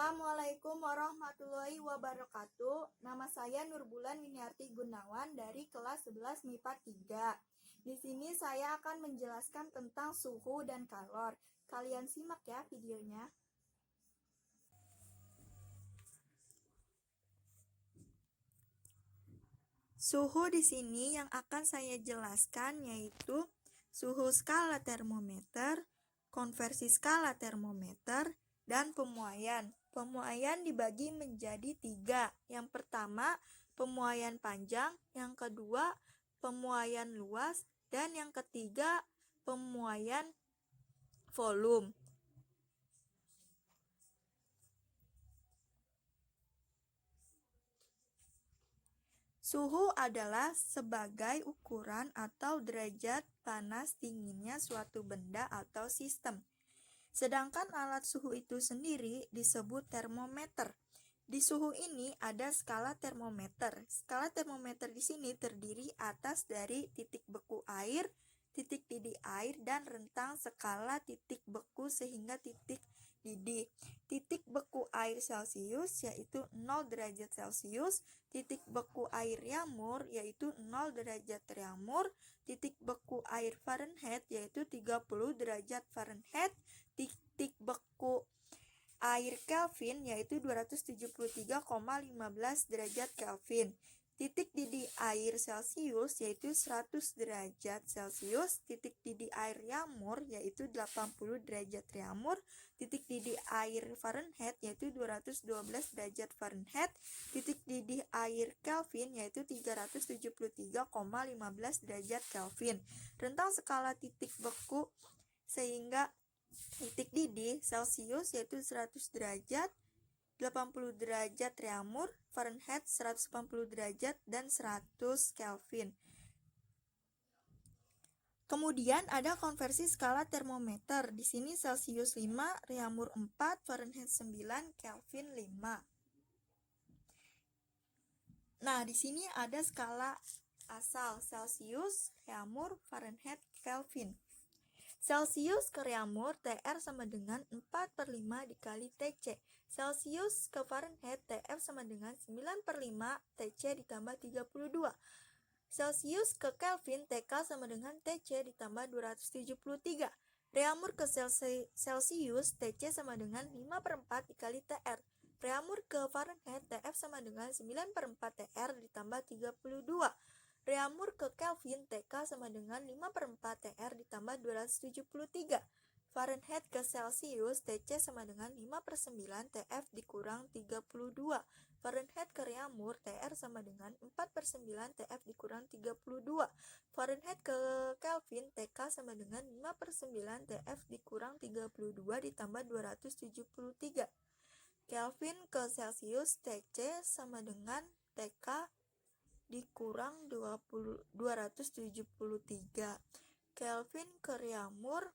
Assalamualaikum warahmatullahi wabarakatuh. Nama saya Nurbulan Winiarti Gunawan dari kelas 11 MIPA 3. Di sini saya akan menjelaskan tentang suhu dan kalor. Kalian simak ya videonya. Suhu di sini yang akan saya jelaskan yaitu suhu skala termometer, konversi skala termometer, dan pemuaian. Pemuaian dibagi menjadi 3. Yang pertama, pemuaian panjang. Yang kedua, pemuaian luas. Dan yang ketiga, pemuaian volume. Suhu adalah sebagai ukuran atau derajat panas dinginnya suatu benda atau sistem. Sedangkan alat suhu itu sendiri disebut termometer. Di suhu ini ada skala termometer. Skala termometer di sini terdiri atas dari titik beku air, titik didih air, dan rentang skala titik beku sehingga titik didih. Titik beku air Celcius yaitu 0 derajat Celcius, titik beku air Reaumur yaitu 0 derajat Reaumur, titik beku air Fahrenheit yaitu 30 derajat Fahrenheit, titik beku air Kelvin yaitu 273,15 derajat Kelvin. Titik didih air Celcius yaitu 100 derajat Celcius, titik didih air Reaumur yaitu 80 derajat Reaumur, titik didih air Fahrenheit yaitu 212 derajat Fahrenheit, titik didih air Kelvin yaitu 373,15 derajat Kelvin. Rentang skala titik beku sehingga titik didih Celcius yaitu 100 derajat, 80 derajat Reaumur, Fahrenheit 180 derajat, dan 100 Kelvin. Kemudian ada konversi skala termometer. Di sini Celcius 5, Reaumur 4, Fahrenheit 9, Kelvin 5. Nah, di sini ada skala asal Celcius, Reaumur, Fahrenheit, Kelvin. Celcius ke Reaumur TR sama dengan 4/5 dikali TC. Celcius ke Fahrenheit TF sama dengan 9/5 TC ditambah 32. Celcius ke Kelvin TK sama dengan TC ditambah 273. Reaumur ke Celcius TC sama dengan 5/4 dikali TR. Reaumur ke Fahrenheit TF sama dengan 9/4 TR ditambah 32. Reaumur ke Kelvin TK sama dengan 5/4 TR ditambah 273. Fahrenheit ke Celcius TC sama dengan 5/9 TF dikurang 32. Fahrenheit ke Reaumur TR sama dengan 4/9 TF dikurang 32. Fahrenheit ke Kelvin TK sama dengan 5/9 TF dikurang 32 ditambah 273. Kelvin ke Celcius TC sama dengan TK dikurang 273. Kelvin ke Reaumur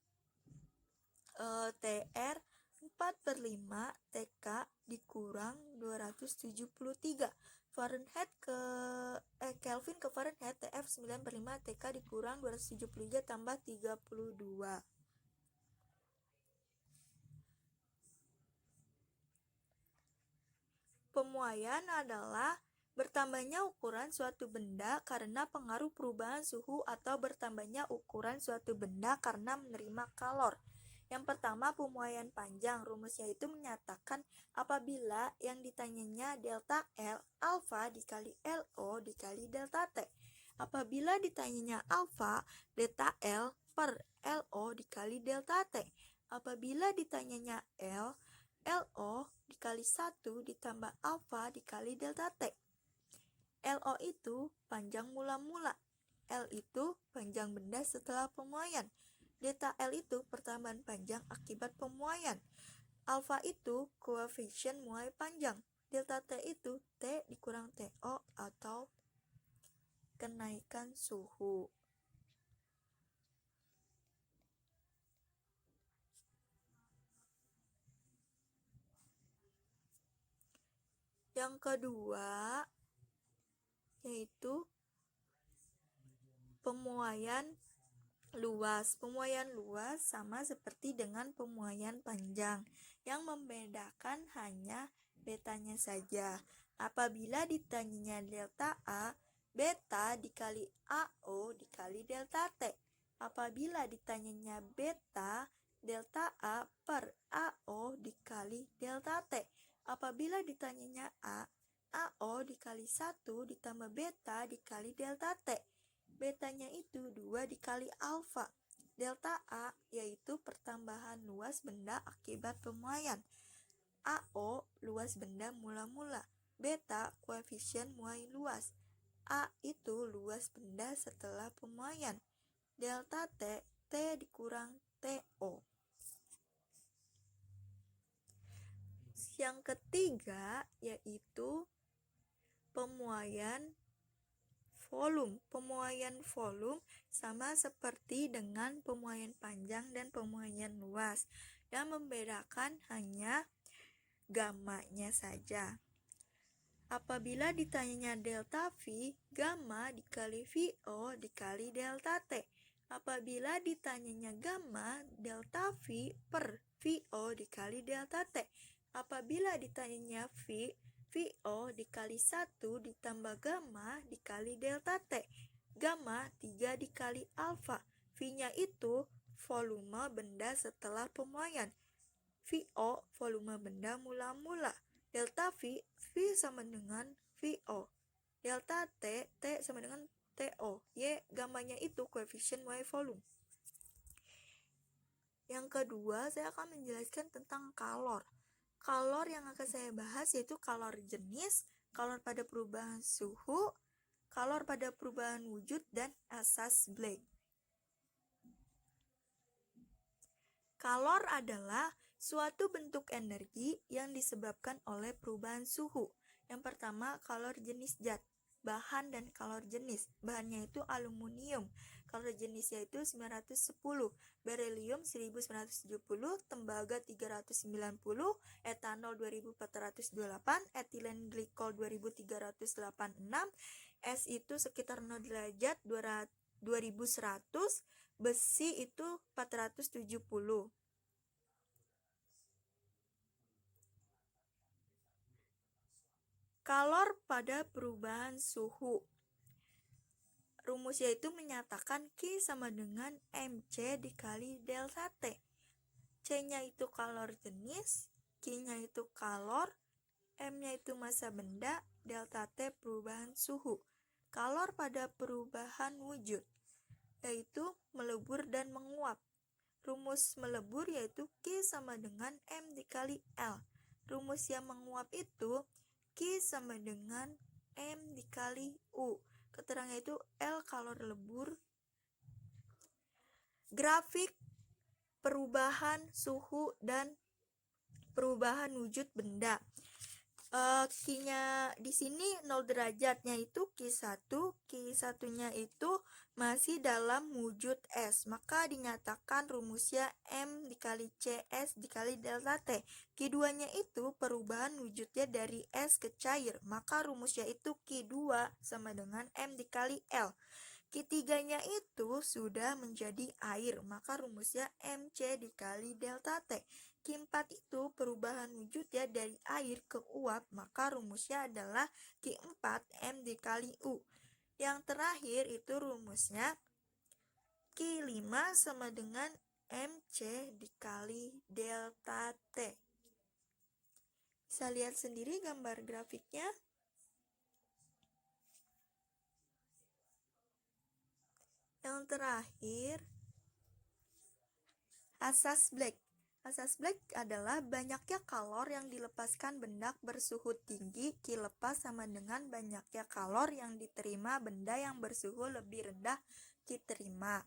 TR 4/5 TK dikurang 273. Fahrenheit ke Kelvin ke Fahrenheit TF 9/5 TK dikurang 273 tambah 32. Pemuaian adalah bertambahnya ukuran suatu benda karena pengaruh perubahan suhu atau bertambahnya ukuran suatu benda karena menerima kalor. Yang pertama, pemuaian panjang. Rumusnya itu menyatakan apabila yang ditanyanya delta L, alfa dikali LO dikali delta T. Apabila ditanyanya alfa, delta L per LO dikali delta T. Apabila ditanyanya L, LO dikali 1 ditambah alfa dikali delta T. LO itu panjang mula-mula. L itu panjang benda setelah pemuaian. Delta L itu pertambahan panjang akibat pemuaian. Alfa itu koefisien muai panjang. Delta T itu T dikurang TO atau kenaikan suhu. Yang kedua yaitu pemuaian luas. Pemuaian luas sama seperti dengan pemuaian panjang. Yang membedakan hanya betanya saja. Apabila ditanyanya delta A, beta dikali AO dikali delta T. Apabila ditanyanya beta, delta A per AO dikali delta T. Apabila ditanyanya A, AO dikali 1 ditambah beta dikali delta T. Betanya itu 2 dikali alfa. Delta A yaitu pertambahan luas benda akibat pemuaian. AO luas benda mula-mula. Beta koefisien muai luas. A itu luas benda setelah pemuaian. Delta T, T dikurang TO. Yang ketiga yaitu pemuaian volume. Pemuaian volume sama seperti dengan pemuaian panjang dan pemuaian luas. Yang membedakan hanya gamanya saja. Apabila ditanyanya delta V, gamma dikali VO dikali delta T. Apabila ditanyanya gamma, delta V per VO dikali delta T. Apabila ditanyanya V, VO dikali 1 ditambah gamma dikali delta T. Gamma 3 dikali alfa. V-nya itu volume benda setelah pemuaian. VO volume benda mula-mula. Delta V, V sama dengan VO. Delta T, T sama dengan TO. Y, gammanya itu koefisien muai volume. Yang kedua, saya akan menjelaskan tentang kalor. Kalor yang akan saya bahas yaitu kalor jenis, kalor pada perubahan suhu, kalor pada perubahan wujud, dan asas Blake. Kalor adalah suatu bentuk energi yang disebabkan oleh perubahan suhu. Yang pertama, kalor jenis zat, bahan dan kalor jenis. Bahannya itu aluminium, kalor jenisnya itu 910, berelium 1970, tembaga 390, etanol 2428, etilen glikol 2386, es itu sekitar 0 derajat 2100, besi itu 470. Kalor pada perubahan suhu. Rumusnya itu menyatakan Q sama dengan mc dikali delta T. C-nya itu kalor jenis, Q-nya itu kalor, M-nya itu massa benda, delta T perubahan suhu. Kalor pada perubahan wujud, yaitu melebur dan menguap. Rumus melebur yaitu Q sama dengan M dikali L. Rumus yang menguap itu Q sama dengan M dikali U. Keterangannya itu L kalor lebur. Grafik perubahan suhu dan perubahan wujud benda. Q-nya di sini 0 derajatnya itu Q1, Q1-nya itu masih dalam wujud S, maka dinyatakan rumusnya M dikali CS dikali delta T. Q2-nya itu perubahan wujudnya dari S ke cair, maka rumusnya itu Q2 sama dengan M dikali L. Q3-nya itu sudah menjadi air, maka rumusnya MC dikali delta T. Q4 itu perubahan wujudnya dari air ke uap, maka rumusnya adalah Q4 M dikali U. Yang terakhir itu rumusnya Q5 sama dengan MC dikali delta T. Bisa lihat sendiri gambar grafiknya. Yang terakhir, asas Blake. Asas Blake adalah banyaknya kalor yang dilepaskan benda bersuhu tinggi Q lepas sama dengan banyaknya kalor yang diterima benda yang bersuhu lebih rendah Q terima.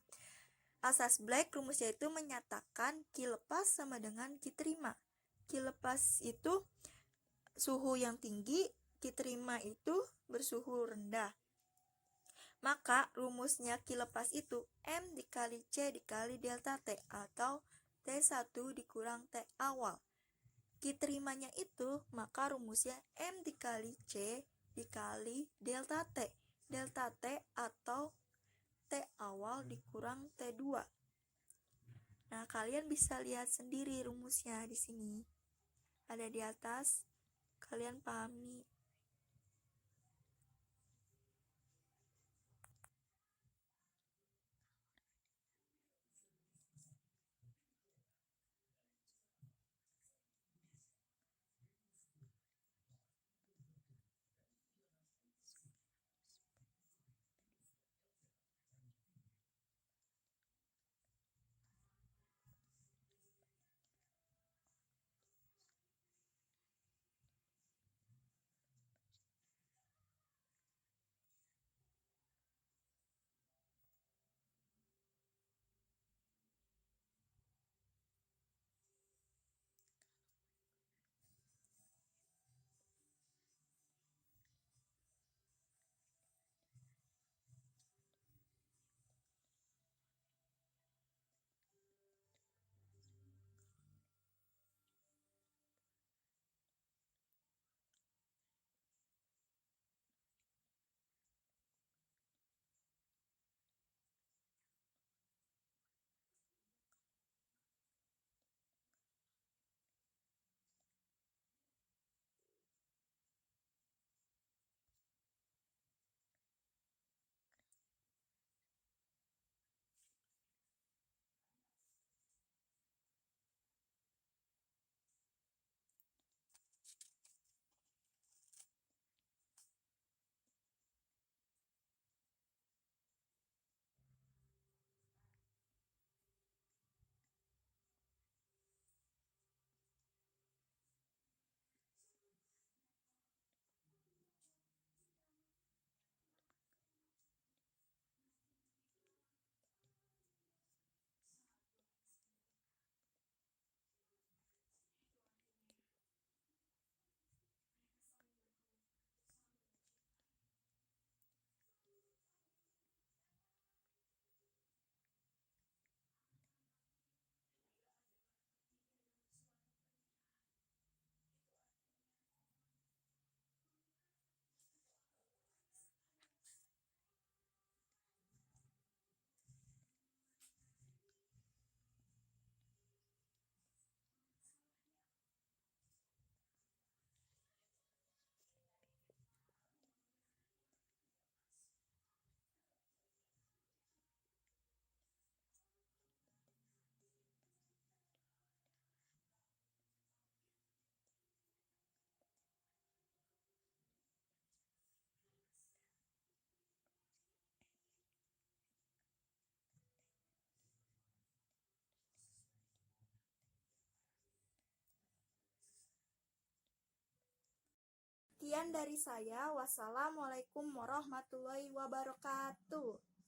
Asas Blake rumusnya itu menyatakan Q lepas sama dengan Q terima. Q lepas itu suhu yang tinggi, Q terima itu bersuhu rendah. Maka rumusnya Q lepas itu M dikali C dikali delta T atau T1 dikurang T awal. Q terimanya itu maka rumusnya M dikali C dikali delta T. Delta T atau T awal dikurang T2. Nah, kalian bisa lihat sendiri rumusnya di sini. Ada di atas, kalian pahami. Sekian dari saya. Wassalamualaikum warahmatullahi wabarakatuh.